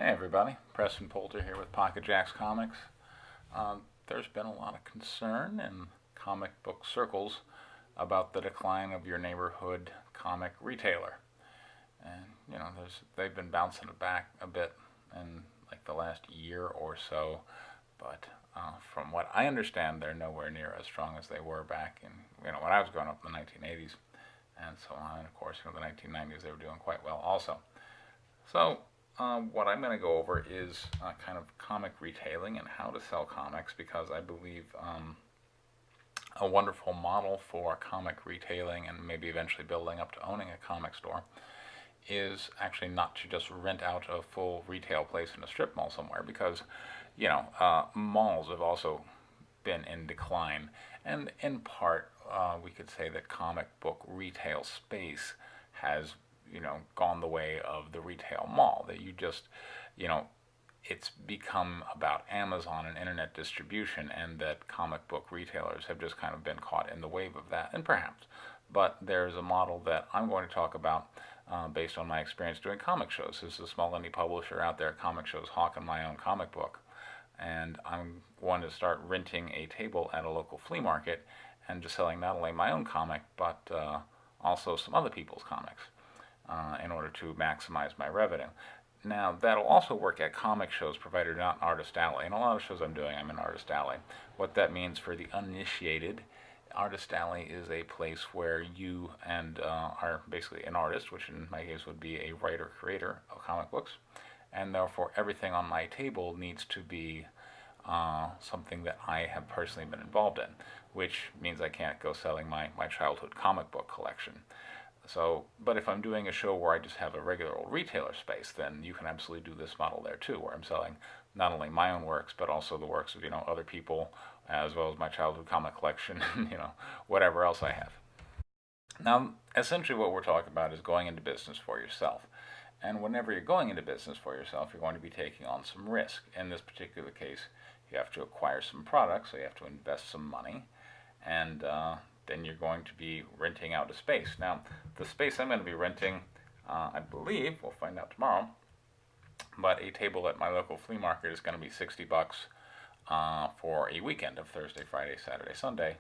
Hey everybody, Preston Poulter here with Pocket Jacks Comics. There's been a lot of concern in comic book circles about the decline of your neighborhood comic retailer. And, they've been bouncing it back a bit in like the last year or so. But from what I understand, they're nowhere near as strong as they were back in, when I was growing up in the 1980s and so on. And of course, the 1990s, they were doing quite well also. So, what I'm going to go over is kind of comic retailing and how to sell comics, because I believe a wonderful model for comic retailing and maybe eventually building up to owning a comic store is actually not to just rent out a full retail place in a strip mall somewhere, because malls have also been in decline, and in part we could say that comic book retail space has gone the way of the retail mall. That it's become about Amazon and internet distribution, and that comic book retailers have just kind of been caught in the wave of that, and perhaps. But there's a model that I'm going to talk about based on my experience doing comic shows. This is a small indie publisher out there, comic shows, hawking my own comic book. And I'm going to start renting a table at a local flea market and just selling not only my own comic, but also some other people's comics in order to maximize my revenue. Now, that'll also work at comic shows, provided not Artist Alley. And a lot of shows I'm doing, I'm in Artist Alley. What that means for the uninitiated, Artist Alley is a place where you are basically an artist, which in my case would be a writer-creator of comic books, and therefore everything on my table needs to be something that I have personally been involved in, which means I can't go selling my childhood comic book collection. So, but if I'm doing a show where I just have a regular old retailer space, then you can absolutely do this model there too, where I'm selling not only my own works, but also the works of, other people, as well as my childhood comic collection, and, whatever else I have. Now, essentially what we're talking about is going into business for yourself. And whenever you're going into business for yourself, you're going to be taking on some risk. In this particular case, you have to acquire some products, so you have to invest some money, and then you're going to be renting out a space. Now, the space I'm going to be renting, I believe, we'll find out tomorrow, but a table at my local flea market is going to be $60 for a weekend of Thursday, Friday, Saturday, Sunday,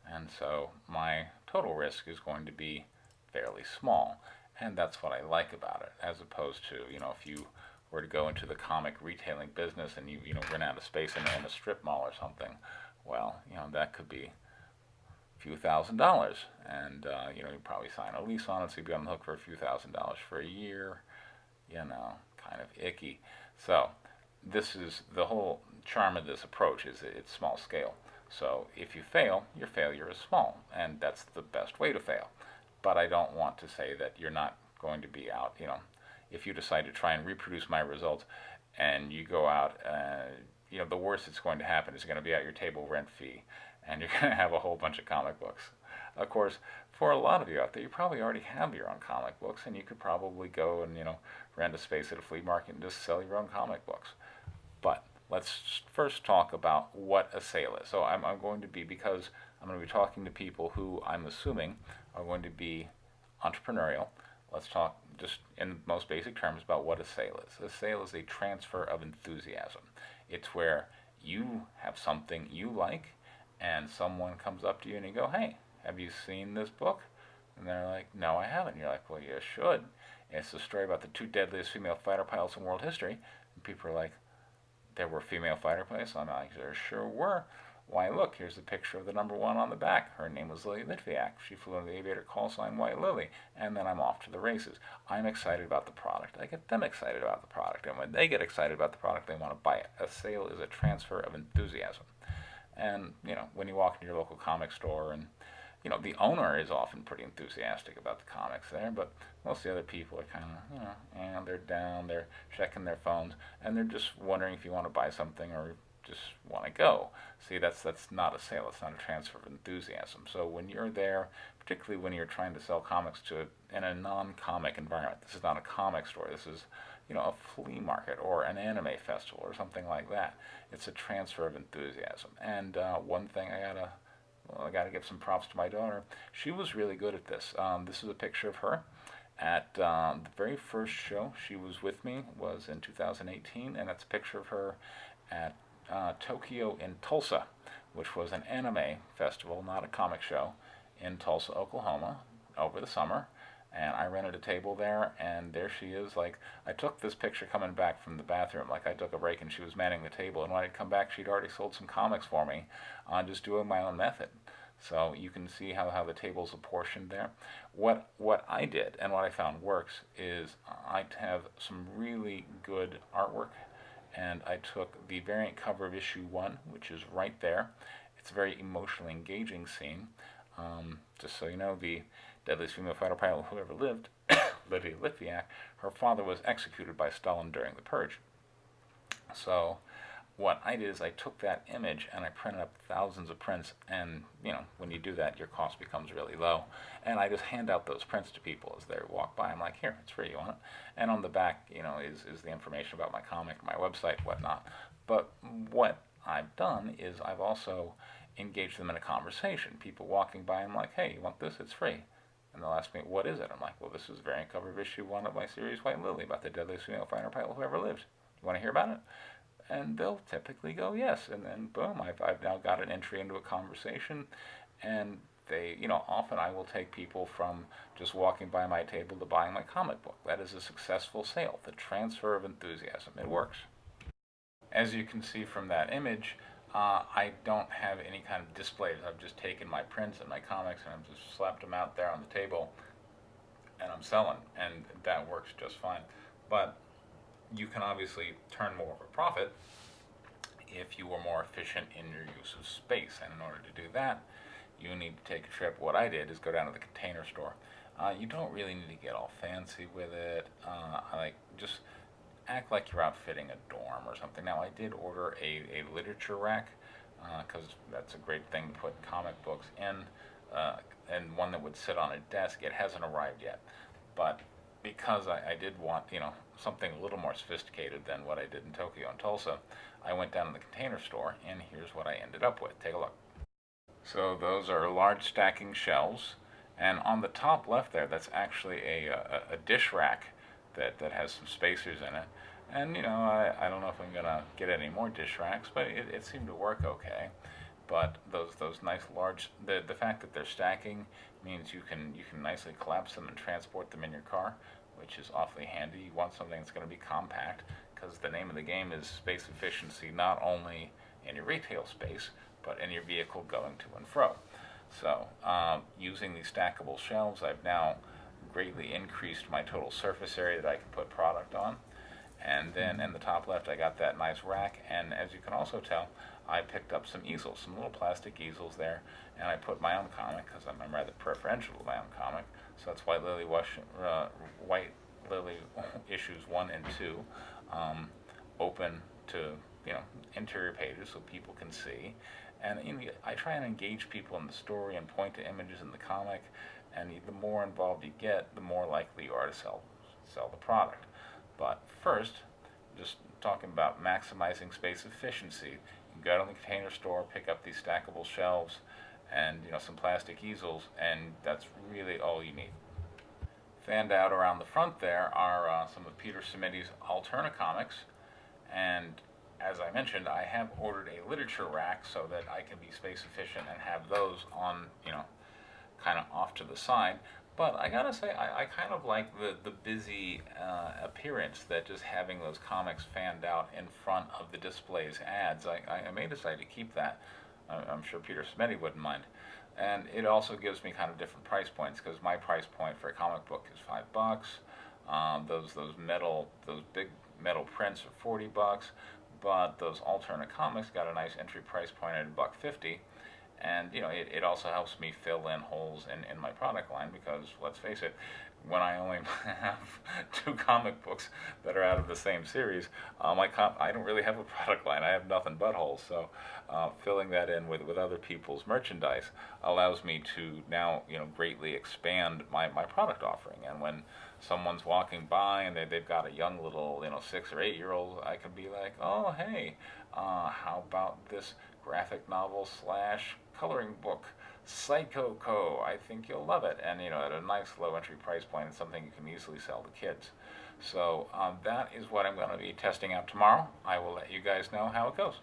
and so my total risk is going to be fairly small, and that's what I like about it, as opposed to, if you were to go into the comic retailing business and you rent out a space in a strip mall or something, well, that could be few $1,000s, and you probably sign a lease on it, so you'd be on the hook for a few $1,000s for a year. Kind of icky. So this is the whole charm of this approach, is it's small scale. So if you fail, your failure is small, and that's the best way to fail. But I don't want to say that you're not going to be out. If you decide to try and reproduce my results, and you go out, the worst that's going to happen is you're going to be at your table rent fee, and you're going to have a whole bunch of comic books. Of course, for a lot of you out there, you probably already have your own comic books, and you could probably go and, rent a space at a flea market and just sell your own comic books. But let's first talk about what a sale is. So I'm going to be, because I'm going to be talking to people who I'm assuming are going to be entrepreneurial, let's talk just in the most basic terms about what a sale is. A sale is a transfer of enthusiasm. It's where you have something you like, and someone comes up to you and you go, "Hey, have you seen this book?" And they're like, "No, I haven't." And you're like, "Well, you should. It's a story about the two deadliest female fighter pilots in world history." And people are like, "There were female fighter pilots?" I'm like, "There sure were. Why, look, here's a picture of the number one on the back. Her name was Lily Litviak. She flew under the aviator call sign White Lily." And then I'm off to the races. I'm excited about the product. I get them excited about the product. And when they get excited about the product, they want to buy it. A sale is a transfer of enthusiasm. And, when you walk into your local comic store, and, the owner is often pretty enthusiastic about the comics there, but most of the other people are kind of, and they're down, they're checking their phones, and they're just wondering if you want to buy something or just want to go. See, that's not a sale. It's not a transfer of enthusiasm. So when you're there, particularly when you're trying to sell comics in a non-comic environment, this is not a comic store. This is, a flea market or an anime festival or something like that. It's a transfer of enthusiasm. And one thing I gotta give some props to my daughter. She was really good at this. This is a picture of her, At the very first show she was with me was in 2018, and that's a picture of her at Tokyo in Tulsa, which was an anime festival, not a comic show, in Tulsa, Oklahoma, over the summer. And I rented a table there, and there she is. Like, I took this picture coming back from the bathroom, like I took a break and she was manning the table, and when I'd come back she'd already sold some comics for me on just doing my own method. So you can see how the table's apportioned there. What I did and what I found works is I have some really good artwork, and I took the variant cover of issue 1, which is right there. It's a very emotionally engaging scene. Just so you know, the deadliest female fighter pilot who ever lived, Lydia Litviak, her father was executed by Stalin during the Purge. So what I did is I took that image and I printed up thousands of prints, and when you do that your cost becomes really low, and I just hand out those prints to people as they walk by. I'm like, here, it's free, you want it? And on the back is the information about my comic, my website, whatnot. But what I've done is I've also engaged them in a conversation. People walking by, I'm like, hey, you want this? It's free. And they'll ask me, what is it? I'm like, well, this is a variant cover of issue 1 of my series White Lily about the deadliest female fighter pilot who ever lived. You want to hear about it? And they'll typically go yes, and then boom, I've now got an entry into a conversation, and they, often I will take people from just walking by my table to buying my comic book. That is a successful sale, the transfer of enthusiasm. It works. As you can see from that image, I don't have any kind of displays. I've just taken my prints and my comics and I've just slapped them out there on the table, and I'm selling, and that works just fine. But you can obviously turn more of a profit if you were more efficient in your use of space. And in order to do that, you need to take a trip. What I did is go down to the Container Store. You don't really need to get all fancy with it. Just act like you're outfitting a dorm or something. Now, I did order a literature rack, because that's a great thing to put comic books in, and one that would sit on a desk. It hasn't arrived yet, but because I did want, something a little more sophisticated than what I did in Tokyo and Tulsa, I went down to the Container Store, and here's what I ended up with. Take a look. So those are large stacking shelves, and on the top left there, that's actually a dish rack that has some spacers in it. And, I don't know if I'm going to get any more dish racks, but it seemed to work okay. But those nice large, the fact that they're stacking means you can nicely collapse them and transport them in your car, which is awfully handy. You want something that's going to be compact, because the name of the game is space efficiency, not only in your retail space, but in your vehicle going to and fro. So using these stackable shelves, I've now greatly increased my total surface area that I can put product on. And then in the top left, I got that nice rack, and as you can also tell, I picked up some easels, some little plastic easels there, and I put my own comic, because I'm rather preferential to my own comic. So that's White Lily issues 1 and 2, open to interior pages so people can see. And I try and engage people in the story and point to images in the comic, and the more involved you get, the more likely you are to sell the product. But first, just talking about maximizing space efficiency, you can go to the Container Store, pick up these stackable shelves, and some plastic easels, and that's really all you need. Fanned out around the front there are some of Peter Simidi's Alterna comics, and as I mentioned, I have ordered a literature rack so that I can be space efficient and have those on, kind of off to the side. But I gotta say, I kind of like the busy appearance that just having those comics fanned out in front of the displays adds. I may decide to keep that. I'm sure Peter Simidi wouldn't mind. And it also gives me kind of different price points, because my price point for a comic book is $5. Those big metal prints are $40, but those alternate comics got a nice entry price point at $1.50. And it also helps me fill in holes in my product line, because let's face it, when I only have 2 comic books that are out of the same series, I don't really have a product line. I have nothing but holes. So filling that in with other people's merchandise allows me to now greatly expand my product offering. And when someone's walking by and they've got a young little 6 or 8-year-old, I can be like, oh hey, how about this graphic novel / coloring book Psycho Co. I think you'll love it, and at a nice low entry price point, it's something you can easily sell to kids. So that is what I'm going to be testing out tomorrow. I will let you guys know how it goes.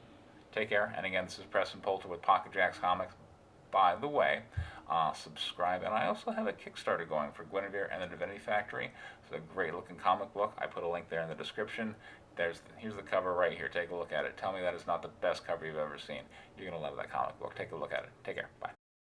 Take care, and again, this is Preston Poulter with Pocket Jacks Comics. By the way, subscribe, and I also have a Kickstarter going for Guinevere and the Divinity Factory. It's a great looking comic book. I put a link there in the description. Here's the cover right here. Take a look at it. Tell me that is not the best cover you've ever seen. You're going to love that comic book. Take a look at it. Take care. Bye.